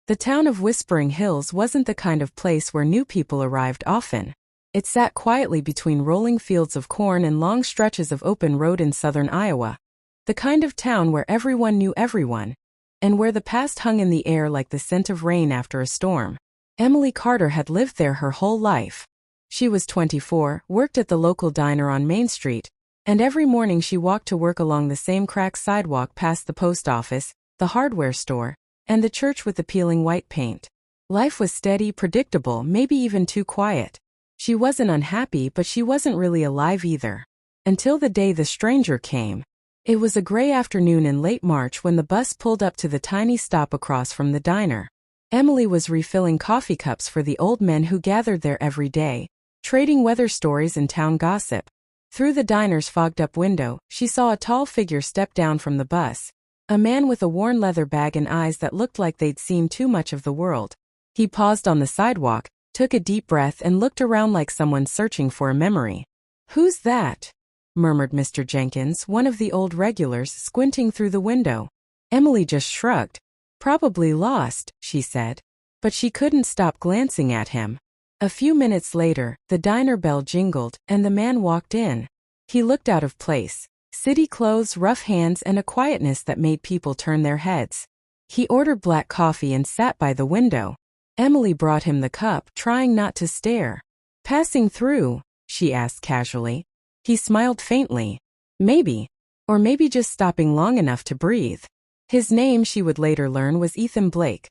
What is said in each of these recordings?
The town of Whispering Hills wasn't the kind of place where new people arrived often. It sat quietly between rolling fields of corn and long stretches of open road in southern Iowa. The kind of town where everyone knew everyone, and where the past hung in the air like the scent of rain after a storm. Emily Carter had lived there her whole life. She was 24, worked at the local diner on Main Street, and every morning she walked to work along the same cracked sidewalk past the post office, the hardware store, and the church with the peeling white paint. Life was steady, predictable, maybe even too quiet. She wasn't unhappy, but she wasn't really alive either. Until the day the stranger came. It was a gray afternoon in late March when the bus pulled up to the tiny stop across from the diner. Emily was refilling coffee cups for the old men who gathered there every day, trading weather stories and town gossip. Through the diner's fogged-up window, she saw a tall figure step down from the bus, a man with a worn leather bag and eyes that looked like they'd seen too much of the world. He paused on the sidewalk, took a deep breath and looked around like someone searching for a memory. "Who's that?" murmured Mr. Jenkins, one of the old regulars, squinting through the window. Emily just shrugged. "Probably lost," she said. But she couldn't stop glancing at him. A few minutes later, the diner bell jingled, and the man walked in. He looked out of place. City clothes, rough hands, and a quietness that made people turn their heads. He ordered black coffee and sat by the window. Emily brought him the cup, trying not to stare. "Passing through?" she asked casually. He smiled faintly. "Maybe. Or maybe just stopping long enough to breathe." His name, she would later learn, was Ethan Blake,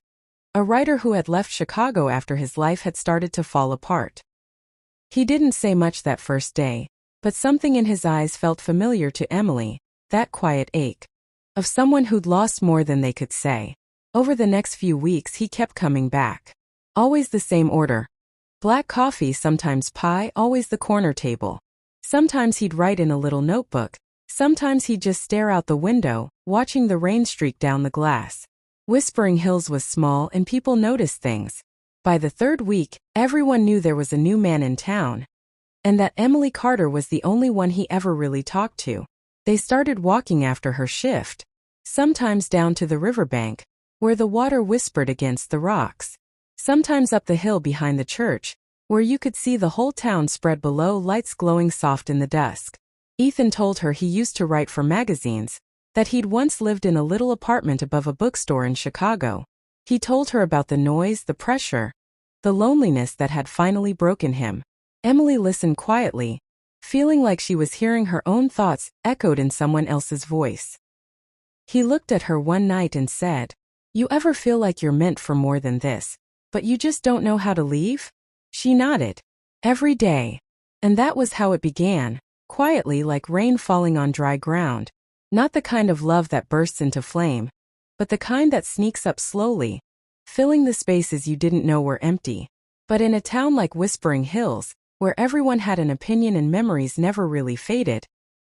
a writer who had left Chicago after his life had started to fall apart. He didn't say much that first day, but something in his eyes felt familiar to Emily, that quiet ache of someone who'd lost more than they could say. Over the next few weeks he kept coming back. Always the same order. Black coffee, sometimes pie, always the corner table. Sometimes he'd write in a little notebook. Sometimes he'd just stare out the window, watching the rain streak down the glass. Whispering Hills was small and people noticed things. By the third week, everyone knew there was a new man in town, and that Emily Carter was the only one he ever really talked to. They started walking after her shift, sometimes down to the riverbank, where the water whispered against the rocks. Sometimes up the hill behind the church, where you could see the whole town spread below, lights glowing soft in the dusk. Ethan told her he used to write for magazines, that he'd once lived in a little apartment above a bookstore in Chicago. He told her about the noise, the pressure, the loneliness that had finally broken him. Emily listened quietly, feeling like she was hearing her own thoughts echoed in someone else's voice. He looked at her one night and said, "You ever feel like you're meant for more than this, but you just don't know how to leave?" She nodded. "Every day." And that was how it began, quietly, like rain falling on dry ground. Not the kind of love that bursts into flame, but the kind that sneaks up slowly, filling the spaces you didn't know were empty. But in a town like Whispering Hills, where everyone had an opinion and memories never really faded,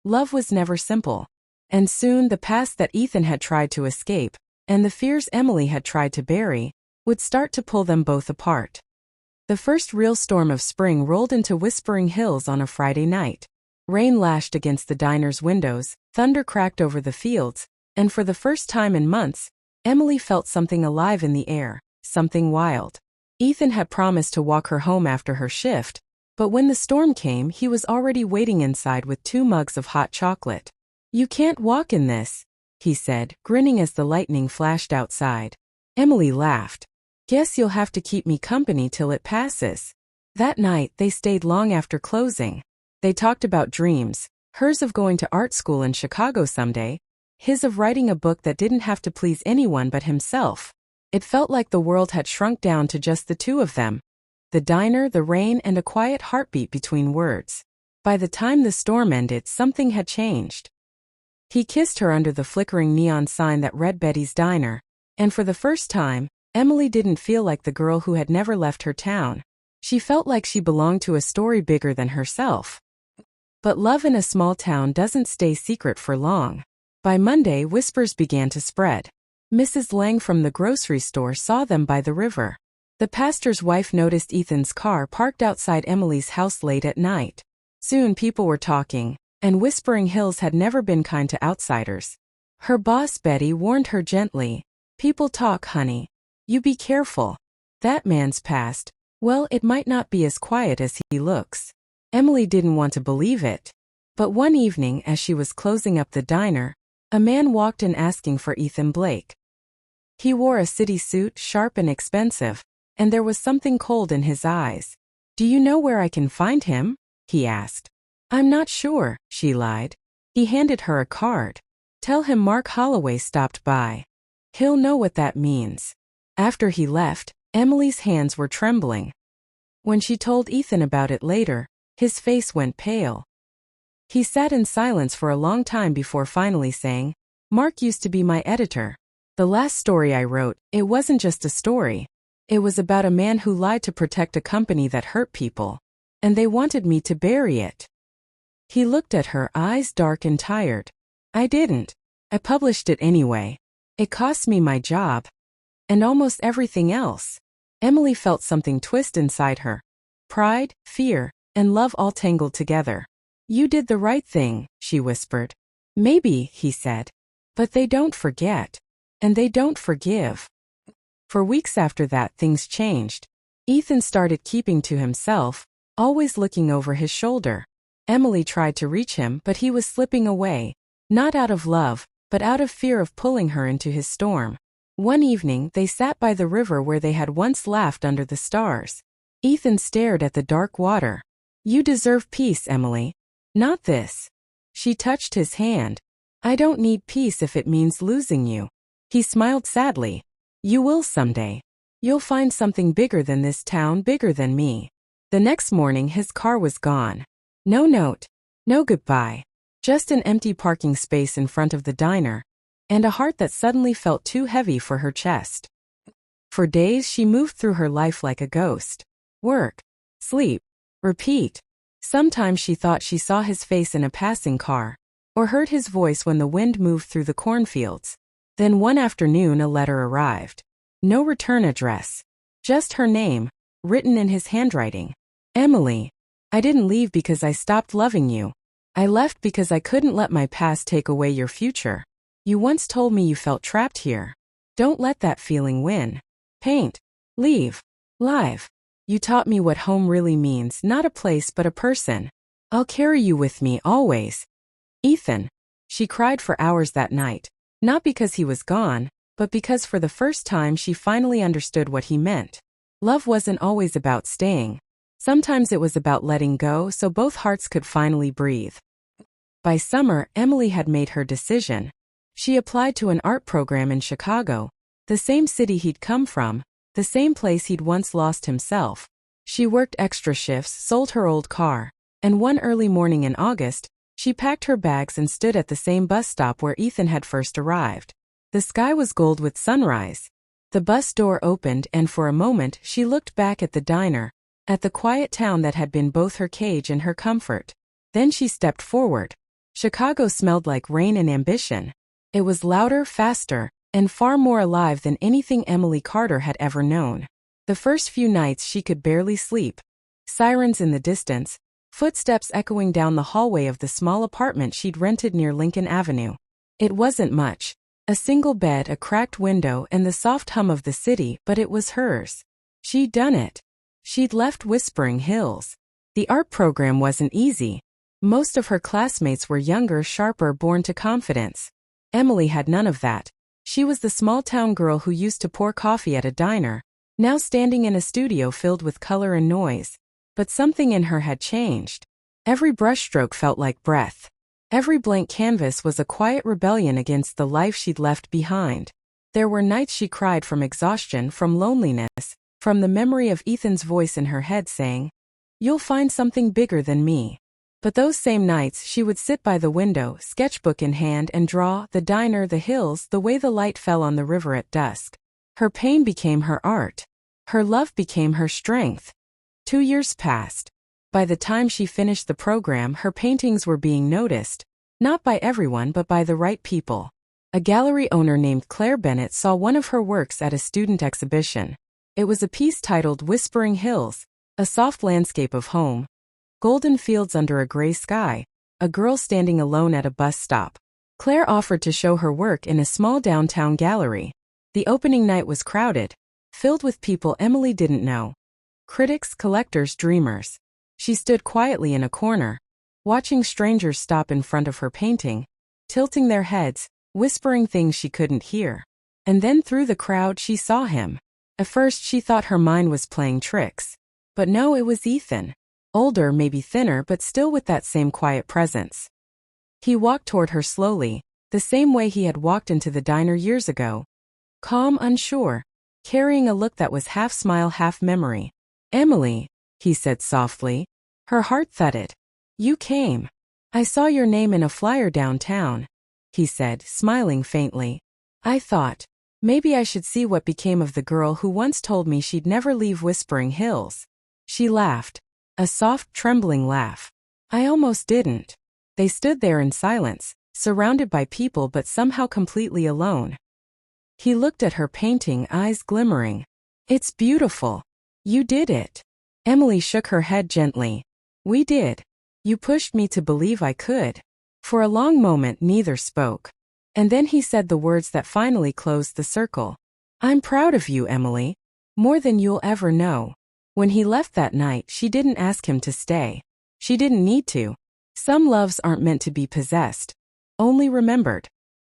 love was never simple. And soon the past that Ethan had tried to escape, and the fears Emily had tried to bury, would start to pull them both apart. The first real storm of spring rolled into Whispering Hills on a Friday night. Rain lashed against the diner's windows, thunder cracked over the fields, and for the first time in months, Emily felt something alive in the air, something wild. Ethan had promised to walk her home after her shift, but when the storm came, he was already waiting inside with 2 mugs of hot chocolate. "You can't walk in this," he said, grinning as the lightning flashed outside. Emily laughed. "Guess you'll have to keep me company till it passes." That night, they stayed long after closing. They talked about dreams, hers of going to art school in Chicago someday, his of writing a book that didn't have to please anyone but himself. It felt like the world had shrunk down to just the two of them. The diner, the rain, and a quiet heartbeat between words. By the time the storm ended, something had changed. He kissed her under the flickering neon sign that read Betty's Diner, and for the first time, Emily didn't feel like the girl who had never left her town. She felt like she belonged to a story bigger than herself. But love in a small town doesn't stay secret for long. By Monday, whispers began to spread. Mrs. Lang from the grocery store saw them by the river. The pastor's wife noticed Ethan's car parked outside Emily's house late at night. Soon people were talking, and Whispering Hills had never been kind to outsiders. Her boss, Betty, warned her gently, "People talk, honey. You be careful. That man's past, well, it might not be as quiet as he looks. Emily didn't want to believe it. But one evening as she was closing up the diner, a man walked in asking for Ethan Blake. He wore a city suit, sharp and expensive, and there was something cold in his eyes. Do you know where I can find him? He asked. I'm not sure, she lied. He handed her a card. Tell him Mark Holloway stopped by. He'll know what that means. After he left, Emily's hands were trembling. When she told Ethan about it later, his face went pale. He sat in silence for a long time before finally saying, Mark used to be my editor. The last story I wrote, it wasn't just a story. It was about a man who lied to protect a company that hurt people. And they wanted me to bury it. He looked at her, eyes dark and tired. I didn't. I published it anyway. It cost me my job. And almost everything else. Emily felt something twist inside her. Pride, fear, and love all tangled together. You did the right thing, she whispered. Maybe, he said. But they don't forget. And they don't forgive. For weeks after that, things changed. Ethan started keeping to himself, always looking over his shoulder. Emily tried to reach him, but he was slipping away, not out of love, but out of fear of pulling her into his storm. One evening, they sat by the river where they had once laughed under the stars. Ethan stared at the dark water. You deserve peace, Emily. Not this. She touched his hand. I don't need peace if it means losing you. He smiled sadly. You will someday. You'll find something bigger than this town, bigger than me. The next morning his car was gone. No note. No goodbye. Just an empty parking space in front of the diner. And a heart that suddenly felt too heavy for her chest. For days she moved through her life like a ghost. Work. Sleep. Repeat. Sometimes she thought she saw his face in a passing car, or heard his voice when the wind moved through the cornfields. Then one afternoon a letter arrived. No return address. Just her name, written in his handwriting. Emily. I didn't leave because I stopped loving you. I left because I couldn't let my past take away your future. You once told me you felt trapped here. Don't let that feeling win. Paint. Leave. Live. You taught me what home really means, not a place but a person. I'll carry you with me always. Ethan. She cried for hours that night, not because he was gone, but because for the first time she finally understood what he meant. Love wasn't always about staying. Sometimes it was about letting go so both hearts could finally breathe. By summer, Emily had made her decision. She applied to an art program in Chicago, the same city he'd come from, the same place he'd once lost himself. She worked extra shifts, sold her old car, and one early morning in August, she packed her bags and stood at the same bus stop where Ethan had first arrived. The sky was gold with sunrise. The bus door opened and for a moment she looked back at the diner, at the quiet town that had been both her cage and her comfort. Then she stepped forward. Chicago smelled like rain and ambition. It was louder, faster, and far more alive than anything Emily Carter had ever known. The first few nights she could barely sleep. Sirens in the distance, footsteps echoing down the hallway of the small apartment she'd rented near Lincoln Avenue. It wasn't much. A single bed, a cracked window, and the soft hum of the city, but it was hers. She'd done it. She'd left Whispering Hills. The art program wasn't easy. Most of her classmates were younger, sharper, born to confidence. Emily had none of that. She was the small-town girl who used to pour coffee at a diner, now standing in a studio filled with color and noise. But something in her had changed. Every brushstroke felt like breath. Every blank canvas was a quiet rebellion against the life she'd left behind. There were nights she cried from exhaustion, from loneliness, from the memory of Ethan's voice in her head saying, "You'll find something bigger than me." But those same nights she would sit by the window, sketchbook in hand, and draw the diner, the hills, the way the light fell on the river at dusk. Her pain became her art. Her love became her strength. 2 years passed. By the time she finished the program, her paintings were being noticed, not by everyone but by the right people. A gallery owner named Claire Bennett saw one of her works at a student exhibition. It was a piece titled Whispering Hills, a soft landscape of home. Golden fields under a gray sky, a girl standing alone at a bus stop. Claire offered to show her work in a small downtown gallery. The opening night was crowded. filled with people Emily didn't know. Critics, collectors, dreamers. She stood quietly in a corner, watching strangers stop in front of her painting, tilting their heads, whispering things she couldn't hear. And then through the crowd she saw him. At first she thought her mind was playing tricks. But no, it was Ethan. Older, maybe thinner, but still with that same quiet presence. He walked toward her slowly, the same way he had walked into the diner years ago. Calm, unsure, carrying a look that was half smile, half memory. "Emily," he said softly. Her heart thudded. "You came. I saw your name in a flyer downtown," he said, smiling faintly. "I thought, maybe I should see what became of the girl who once told me she'd never leave Whispering Hills." She laughed, a soft, trembling laugh. "I almost didn't." They stood there in silence, surrounded by people but somehow completely alone. He looked at her painting, eyes glimmering. "It's beautiful. You did it." Emily shook her head gently. "We did. You pushed me to believe I could." For a long moment neither spoke. And then he said the words that finally closed the circle. "I'm proud of you, Emily. More than you'll ever know." When he left that night, she didn't ask him to stay. She didn't need to. Some loves aren't meant to be possessed, only remembered.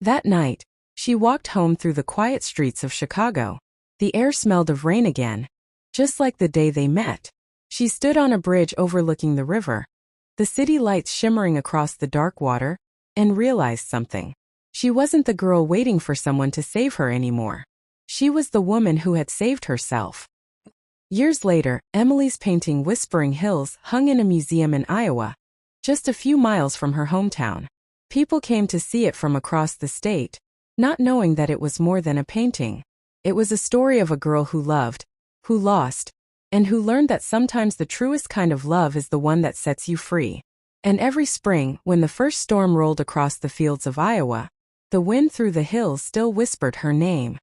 That night, she walked home through the quiet streets of Chicago. The air smelled of rain again, just like the day they met. She stood on a bridge overlooking the river, the city lights shimmering across the dark water, and realized something. She wasn't the girl waiting for someone to save her anymore. She was the woman who had saved herself. Years later, Emily's painting Whispering Hills hung in a museum in Iowa, just a few miles from her hometown. People came to see it from across the state, not knowing that it was more than a painting. It was a story of a girl who loved, who lost, and who learned that sometimes the truest kind of love is the one that sets you free. And every spring, when the first storm rolled across the fields of Iowa, the wind through the hills still whispered her name.